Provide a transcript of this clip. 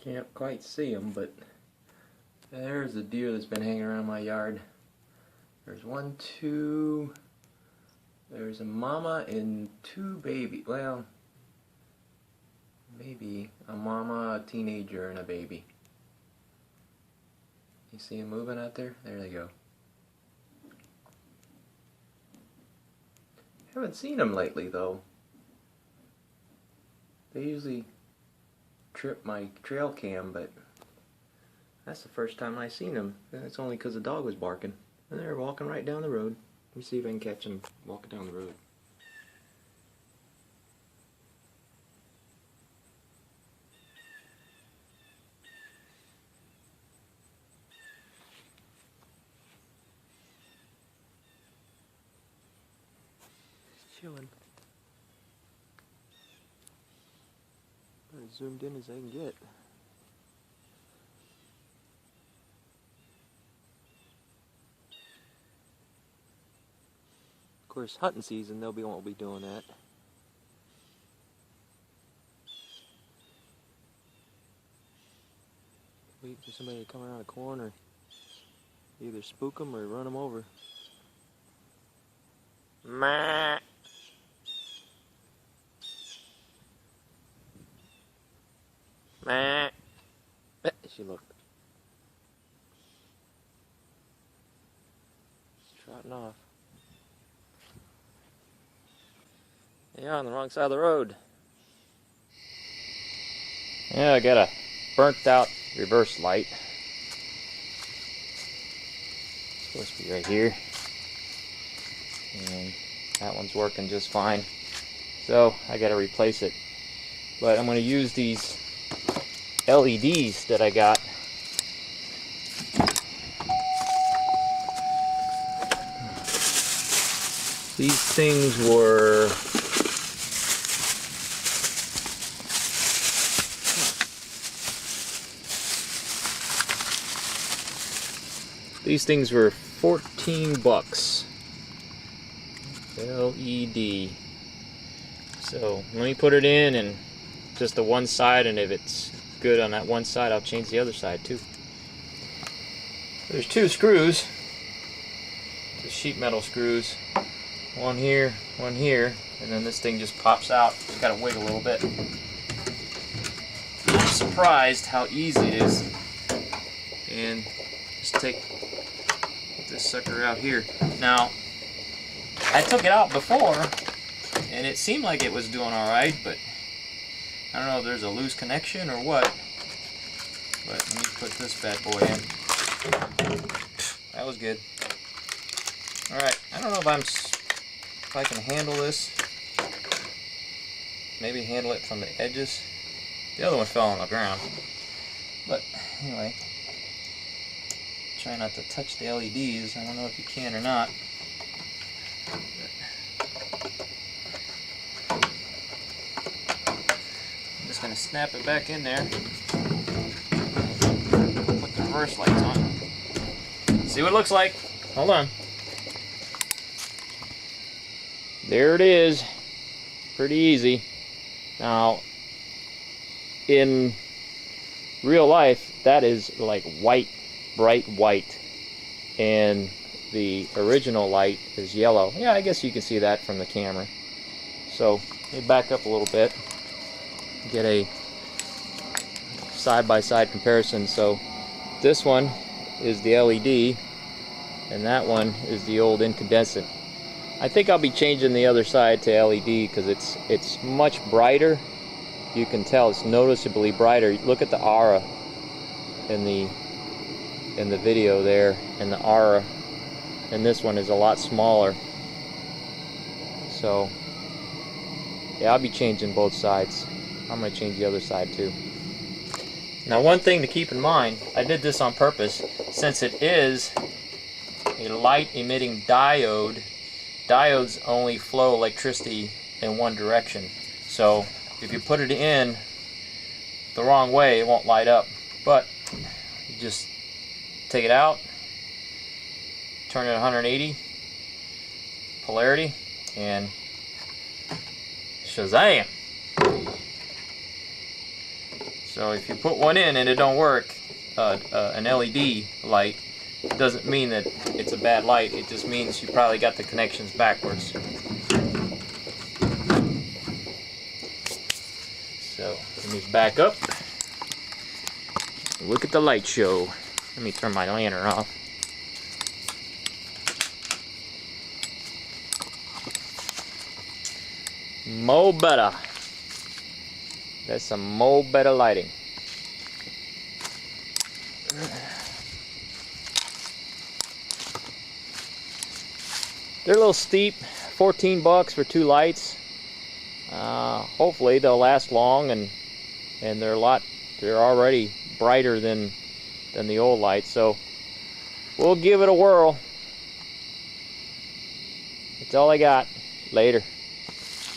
Can't quite see them, but there's a deer that's been hanging around my yard. There's one, two, there's a mama and two baby. Well, maybe a mama, a teenager, and a baby. You see them moving out there? There they go. Haven't seen them lately though. They usually trip my trail cam, but that's the first time I seen them. And it's only because the dog was barking. And they're walking right down the road. Let me see if I can catch them walking down the road. Chilling. As zoomed in as I can get. Of course, hunting season, won't be doing that. Wait for somebody to come around a corner. Either spook them or run them over. Meh. Meh. She looked. She's trotting off. Yeah, on the wrong side of the road. Yeah, I got a burnt out reverse light. It's supposed to be right here. And that one's working just fine. So I got to replace it. But I'm going to use these LEDs that I got. These things were $14. LED. So let me put it in and just the one side, and if it's good on that one side, I'll change the other side too. There's two screws, the sheet metal screws, one here, and then this thing just pops out. Just gotta wait a little bit. I'm surprised how easy it is. And just take this sucker out here. Now, I took it out before, and it seemed like it was doing alright, but I don't know if there's a loose connection or what. But let me put this bad boy in. That was good. Alright, I don't know if I can handle this. Maybe handle it from the edges. The other one fell on the ground. But anyway, try not to touch the LEDs. I don't know if you can or not. I'm just going to snap it back in there. Put the reverse lights on. See what it looks like. Hold on. There it is. Pretty easy. Now, in real life, that is like white, bright white. And the original light is yellow. Yeah, I guess you can see that from the camera. So, let me back up a little bit. Get a side-by-side comparison. So, this one is the LED, and that one is the old incandescent. I think I'll be changing the other side to LED because it's much brighter. You can tell it's noticeably brighter. Look at the aura in the video there, and the aura, and this one is a lot smaller. So yeah, I'll be changing both sides. I'm going to change the other side too. Now, one thing to keep in mind, I did this on purpose, since it is a light emitting diode. Diodes only flow electricity in one direction. So if you put it in the wrong way, it won't light up. But you just take it out, turn it 180, polarity, and shazam! So if you put one in and it don't work, an LED light, doesn't mean that it's a bad light. It just means you probably got the connections backwards. So let me back up. Look at the light show. Let me turn my lantern off. Mo better. That's some mo better lighting. They're a little steep. 14 bucks for 2 lights. Hopefully they'll last long, and they're already brighter than the old lights. So we'll give it a whirl. That's all I got. Later.